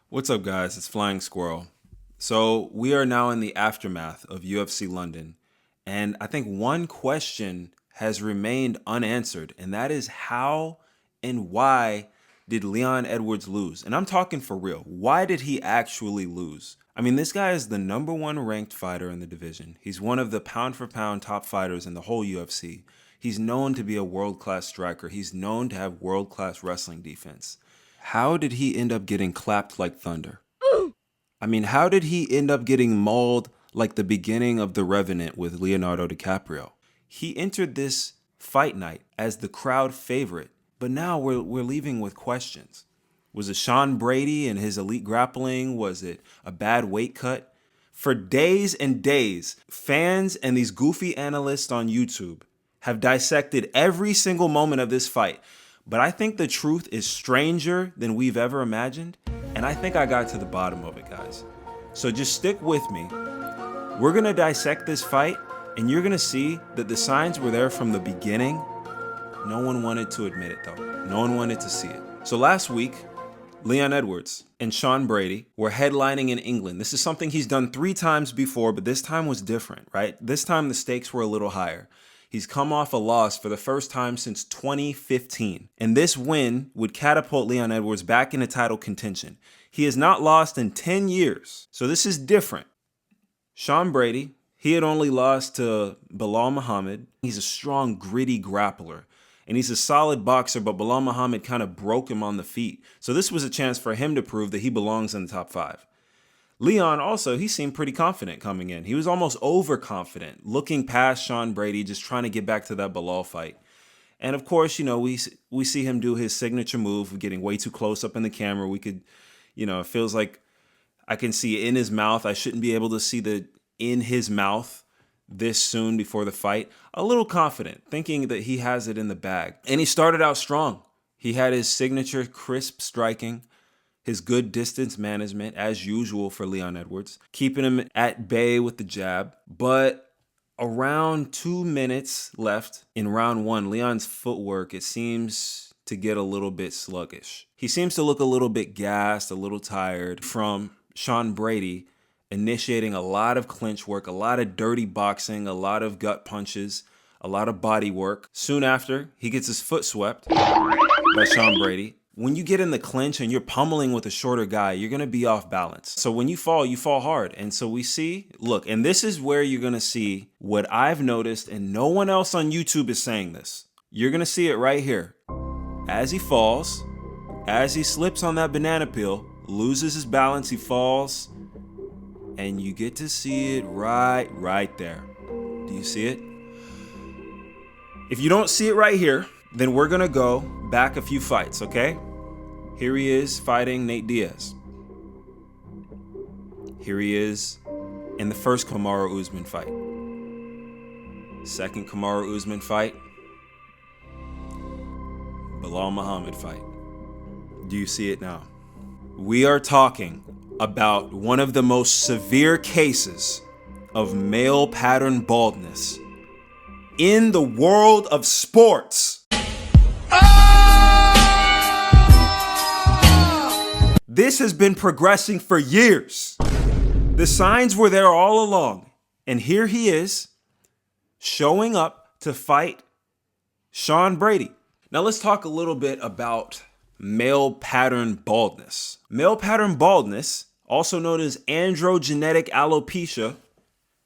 What's up, guys? It's Flying Squirrel. So we are now in the aftermath of UFC London, and I think one question has remained unanswered, and that is how and why did Leon Edwards lose? And I'm talking for real. Why did he actually lose? I mean, this guy is the number one ranked fighter in the division. He's one of the pound for pound top fighters in the whole UFC. He's known to be a world-class striker. He's known to have world-class wrestling defense. How did he end up getting clapped like thunder? I mean, how did he end up getting mauled like the beginning of The Revenant with Leonardo DiCaprio? He entered this fight night as the crowd favorite, but now we're leaving with questions. Was it Sean Brady and his elite grappling? Was it a bad weight cut? For days and days, fans and these goofy analysts on YouTube have dissected every single moment of this fight. But I think the truth is stranger than we've ever imagined. And I think I got to the bottom of it, guys. So just stick with me. We're going to dissect this fight, and you're going to see that the signs were there from the beginning. No one wanted to admit it, though. No one wanted to see it. So last week, Leon Edwards and Sean Brady were headlining in England. This is something he's done 3 times before, but this time was different, right? This time the stakes were a little higher. He's come off a loss for the first time since 2015. And this win would catapult Leon Edwards back into title contention. He has not lost in 10 years. So this is different. Sean Brady, he had only lost to Belal Muhammad. He's a strong, gritty grappler. And he's a solid boxer, but Belal Muhammad kind of broke him on the feet. So this was a chance for him to prove that he belongs in the top 5. Leon also, he seemed pretty confident coming in. He was almost overconfident, looking past Sean Brady, just trying to get back to that Belal fight. And of course, we see him do his signature move of getting way too close up in the camera. We could, it feels like I can see it in his mouth. I shouldn't be able to see the in his mouth this soon before the fight. A little confident, thinking that he has it in the bag. And he started out strong. He had his signature crisp striking, his good distance management, as usual for Leon Edwards, keeping him at bay with the jab. But around 2 minutes left in round 1, Leon's footwork, it seems to get a little bit sluggish. He seems to look a little bit gassed, a little tired from Sean Brady initiating a lot of clinch work, a lot of dirty boxing, a lot of gut punches, a lot of body work. Soon after, he gets his foot swept by Sean Brady. When you get in the clinch and you're pummeling with a shorter guy, you're going to be off balance. So when you fall hard. And so we see, look, and this is where you're going to see what I've noticed, and no one else on YouTube is saying this. You're going to see it right here. As he falls, as he slips on that banana peel, loses his balance, he falls, and you get to see it right there. Do you see it? If you don't see it right here, then we're going to go back a few fights, okay? Here he is fighting Nate Diaz. Here he is in the first Kamaru Usman fight. Second Kamaru Usman fight. Belal Muhammad fight. Do you see it now? We are talking about one of the most severe cases of male pattern baldness in the world of sports. This has been progressing for years. The signs were there all along. And here he is showing up to fight Sean Brady. Now let's talk a little bit about male pattern baldness. Male pattern baldness, also known as androgenetic alopecia,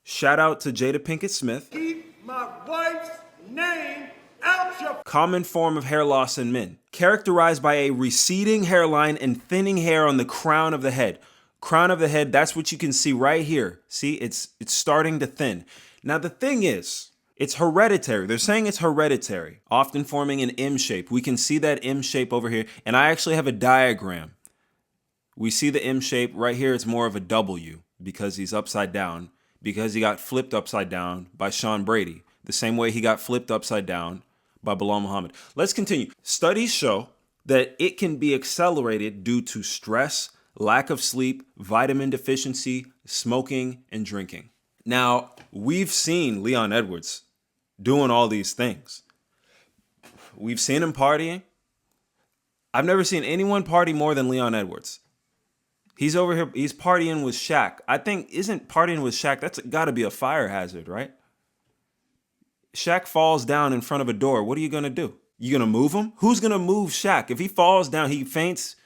shout out to Jada Pinkett Smith. Keep my wife's name out your Common form of hair loss in men, characterized by a receding hairline and thinning hair on the crown of the head. Crown of the head, that's what you can see right here. See, it's starting to thin. Now the thing is, it's hereditary. They're saying it's hereditary, often forming an M shape. We can see that M shape over here, and I actually have a diagram. We see the M shape right here. It's more of a W because he's upside down, because he got flipped upside down by Sean Brady, the same way he got flipped upside down by Belal Muhammad. Let's continue. Studies show that it can be accelerated due to stress, lack of sleep, vitamin deficiency, smoking, and drinking. Now, we've seen Leon Edwards doing all these things. We've seen him partying. I've never seen anyone party more than Leon Edwards. He's over here. He's partying with Shaq. I think isn't partying with Shaq. That's got to be a fire hazard, right? Shaq falls down in front of a door. What are you gonna do? You gonna move him? Who's gonna move Shaq? If he falls down, he faints,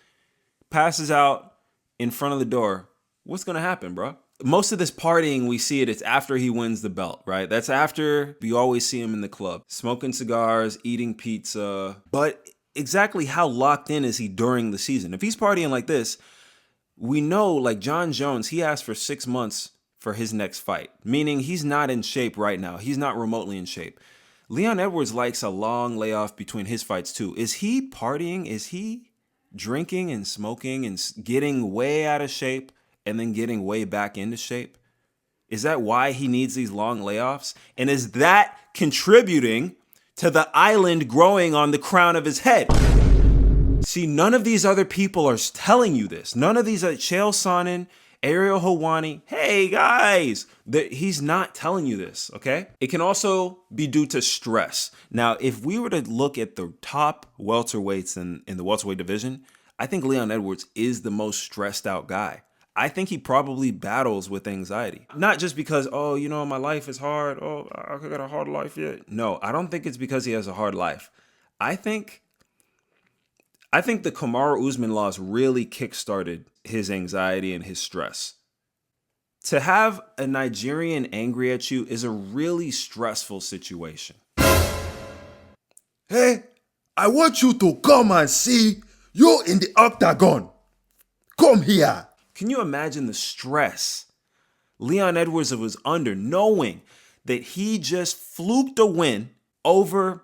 passes out in front of the door. What's gonna happen, bro? Most of this partying, we see it's after he wins the belt, right? That's after you always see him in the club, smoking cigars, eating pizza. But exactly how locked in is he during the season? If he's partying like this, we know, like John Jones, he asked for 6 months for his next fight, meaning he's not in shape right now. He's not remotely in shape. Leon Edwards likes a long layoff between his fights too. Is he partying? Is he drinking and smoking and getting way out of shape and then getting way back into shape? Is that why he needs these long layoffs? And is that contributing to the island growing on the crown of his head? See, none of these other people are telling you this. None of these, Chael Sonnen, Ariel Helwani, hey guys, he's not telling you this, okay? It can also be due to stress. Now, if we were to look at the top welterweights in the welterweight division, I think Leon Edwards is the most stressed out guy. I think he probably battles with anxiety. Not just because, oh, you know, my life is hard. Oh, I got a hard life yet. No, I don't think it's because he has a hard life. I think the Kamaru Usman loss really kickstarted his anxiety and his stress. To have a Nigerian angry at you is a really stressful situation. Hey, I want you to come and see you in the octagon. Come here. Can you imagine the stress Leon Edwards was under, knowing that he just fluked a win over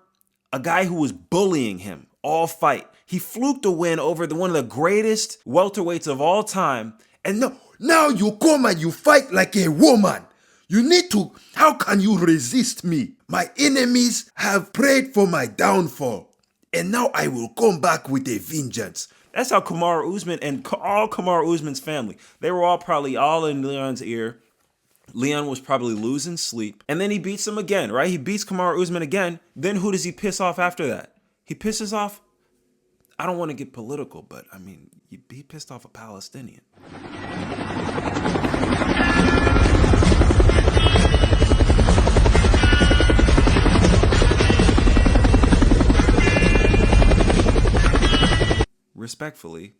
a guy who was bullying him all fight? He fluked a win over one of the greatest welterweights of all time. And now you come and you fight like a woman. You need to. How can you resist me? My enemies have prayed for my downfall. And now I will come back with a vengeance. That's how Kamaru Usman and all Kamaru Usman's family, they were probably all in Leon's ear. Leon was probably losing sleep. And then he beats him again, right? He beats Kamaru Usman again. Then who does he piss off after that? He pisses off, I don't want to get political, but I mean, he pissed off a Palestinian. Respectfully,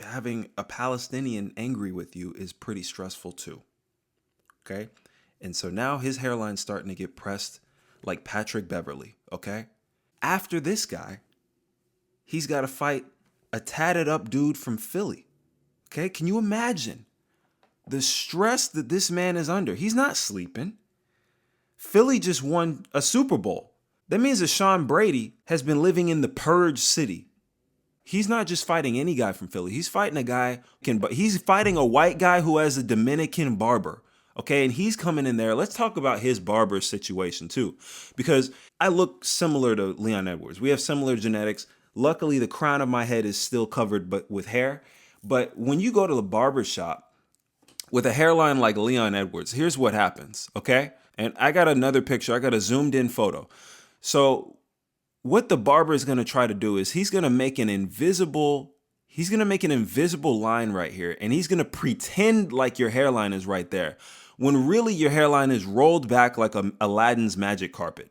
having a Palestinian angry with you is pretty stressful too. Okay? And so now his hairline's starting to get pressed like Patrick Beverly, okay? After this guy, he's got to fight a tatted up dude from Philly. Okay? Can you imagine the stress that this man is under? He's not sleeping. Philly just won a Super Bowl. That means that Sean Brady has been living in the Purge City. He's not just fighting any guy from Philly. He's fighting a guy, he's fighting a white guy who has a Dominican barber. Okay, and he's coming in there. Let's talk about his barber situation too, because I look similar to Leon Edwards. We have similar genetics. Luckily, the crown of my head is still covered with hair. But when you go to the barber shop with a hairline like Leon Edwards, here's what happens, okay? And I got another picture. I got a zoomed in photo. So what the barber is going to try to do is he's going to make an invisible line right here, and he's going to pretend like your hairline is right there, when really your hairline is rolled back like Aladdin's magic carpet.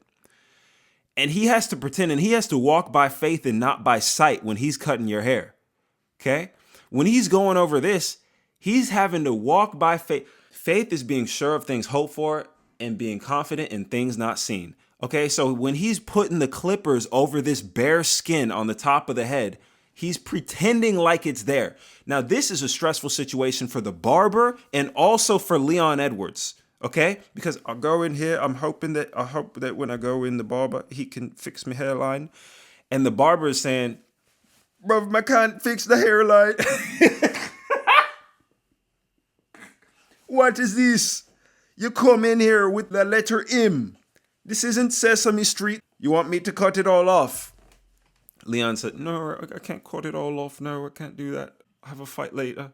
And he has to pretend, and he has to walk by faith and not by sight when he's cutting your hair. Okay? When he's going over this, he's having to walk by faith. Faith is being sure of things hoped for and being confident in things not seen. Okay, so when he's putting the clippers over this bare skin on the top of the head, he's pretending like it's there. Now, this is a stressful situation for the barber and also for Leon Edwards, okay? Because I'll go in here, I hope that when I go in the barber, he can fix my hairline. And the barber is saying, bro, I can't fix the hairline. What is this? You come in here with the letter M. This isn't Sesame Street. You want me to cut it all off? Leon said, no, I can't cut it all off. No, I can't do that. I have a fight later.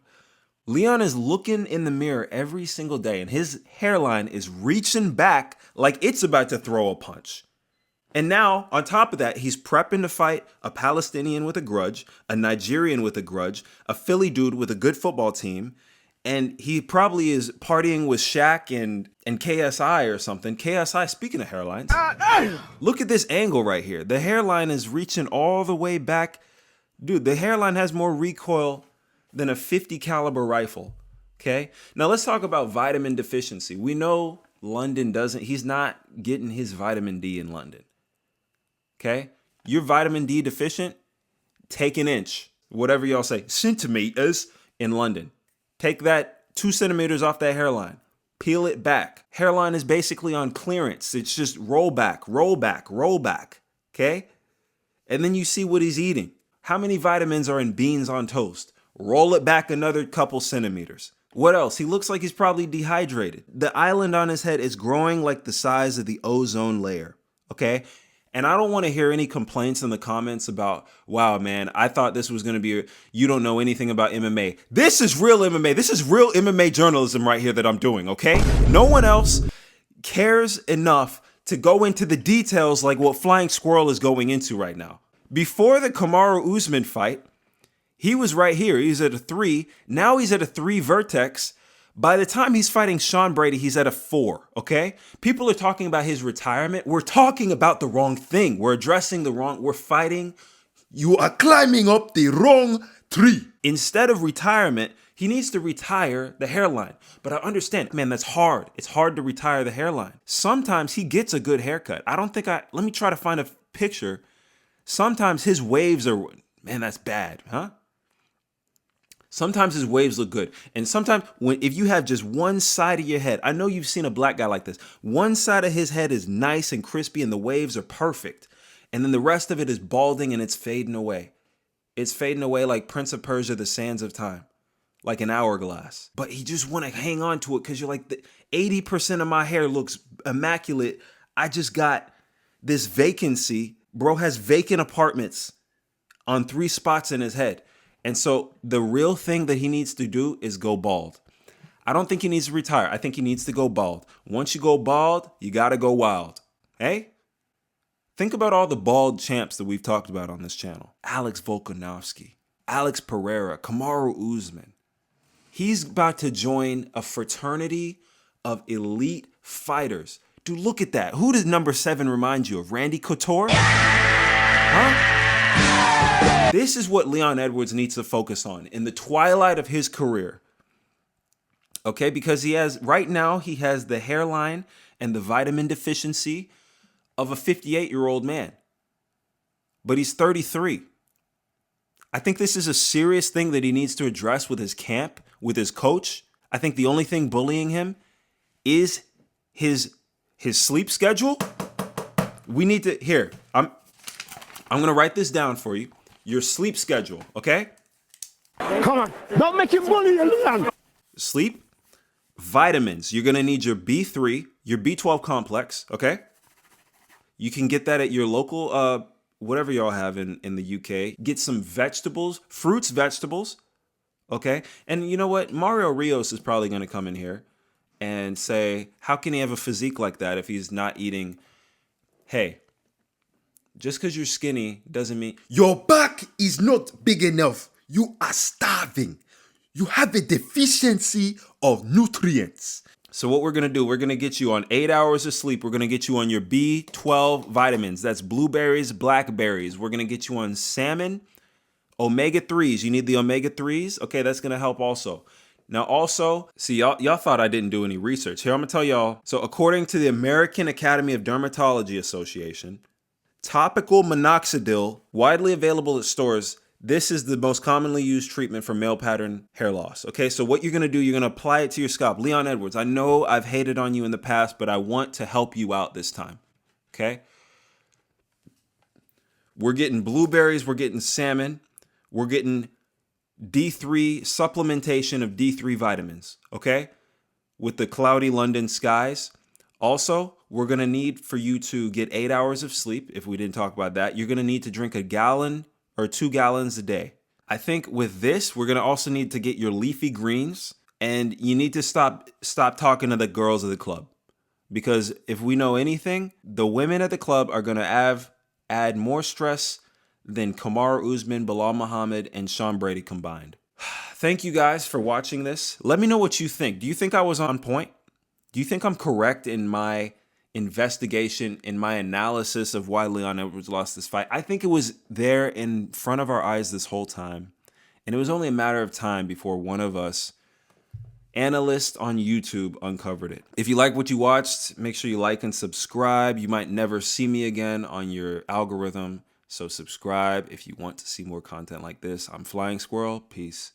Leon is looking in the mirror every single day, and his hairline is reaching back like it's about to throw a punch. And now, on top of that, he's prepping to fight a Palestinian with a grudge, a Nigerian with a grudge, a Philly dude with a good football team, and he probably is partying with Shaq and KSI or something. KSI, speaking of hairlines, look at this angle right here. The hairline is reaching all the way back. Dude, the hairline has more recoil than a 50 caliber rifle. Okay? Now let's talk about vitamin deficiency. We know he's not getting his vitamin D in London. Okay? You're vitamin D deficient, take an inch, whatever y'all say, centimeters in London. Take that 2 centimeters off that hairline. Peel it back. Hairline is basically on clearance. It's just roll back, roll back, roll back. Okay? And then you see what he's eating. How many vitamins are in beans on toast? Roll it back another couple centimeters. What else? He looks like he's probably dehydrated. The island on his head is growing like the size of the ozone layer. Okay? And I don't want to hear any complaints in the comments about, wow, man, I thought this was going to be, you don't know anything about MMA. This is real MMA. This is real MMA journalism right here that I'm doing, okay? No one else cares enough to go into the details like what Flying Squirrel is going into right now. Before the Kamaru Usman fight, he was right here. He was at a 3. Now he's at a 3 vertex. By the time he's fighting Sean Brady, he's at a 4, okay? People are talking about his retirement. We're talking about the wrong thing. We're addressing we're fighting. You are climbing up the wrong tree. Instead of retirement, he needs to retire the hairline. But I understand, man, that's hard. It's hard to retire the hairline. Sometimes he gets a good haircut. Let me try to find a picture. Sometimes his waves are, man, that's bad, huh? Sometimes his waves look good. And sometimes if you have just one side of your head, I know you've seen a black guy like this. One side of his head is nice and crispy and the waves are perfect. And then the rest of it is balding and it's fading away. It's fading away like Prince of Persia, the sands of time, like an hourglass. But you just want to hang on to it because you're like, 80% of my hair looks immaculate. I just got this vacancy. Bro has vacant apartments on 3 spots in his head. And so the real thing that he needs to do is go bald. I don't think he needs to retire. I think he needs to go bald. Once you go bald, you got to go wild. Hey? Think about all the bald champs that we've talked about on this channel. Alex Volkanovski, Alex Pereira, Kamaru Usman. He's about to join a fraternity of elite fighters. Dude, look at that. Who does number 7 remind you of? Randy Couture? Huh? This is what Leon Edwards needs to focus on in the twilight of his career. Okay, because right now he has the hairline and the vitamin deficiency of a 58-year-old man. But he's 33. I think this is a serious thing that he needs to address with his camp, with his coach. I think the only thing bullying him is his sleep schedule. We need to, I'm going to write this down for you. Your sleep schedule, okay? Come on, don't make him bully you, Leon. Sleep, vitamins. You're going to need your B3, your B12 complex, okay? You can get that at your local, whatever y'all have in the UK. Get some vegetables, fruits, vegetables, okay? And you know what? Mario Rios is probably going to come in here and say, how can he have a physique like that if he's not eating? Hey, just because you're skinny doesn't mean your back is not big enough. You are starving. You have a deficiency of nutrients. So what we're going to do, we're going to get you on 8 hours of sleep. We're going to get you on your B12 vitamins. That's blueberries, blackberries. We're going to get you on salmon, omega-3s. You need the omega-3s. Okay, that's going to help also. Now also, see, y'all thought I didn't do any research. Here, I'm going to tell y'all. So according to the American Academy of Dermatology Association, topical minoxidil, widely available at stores, this is the most commonly used treatment for male pattern hair loss. Okay, so what you're going to do, you're going to apply it to your scalp. Leon Edwards, I know I've hated on you in the past, but I want to help you out this time. Okay? We're getting blueberries, we're getting salmon, we're getting D3, supplementation of D3 vitamins. Okay? With the cloudy London skies. Also, we're going to need for you to get 8 hours of sleep. If we didn't talk about that, you're going to need to drink 1 gallon or 2 gallons a day. I think with this, we're going to also need to get your leafy greens, and you need to stop talking to the girls of the club, Because if we know anything, the women at the club are going to add more stress than Kamaru Usman, Bilal Muhammad, and Sean Brady combined. Thank you guys for watching this. Let me know what you think. Do you think I was on point? Do you think I'm correct in my investigation, in my analysis of why Leon Edwards lost this fight? I think it was there in front of our eyes this whole time. And it was only a matter of time before one of us, analysts on YouTube, uncovered it. If you like what you watched, make sure you like and subscribe. You might never see me again on your algorithm, so subscribe if you want to see more content like this. I'm Flying Squirrel. Peace.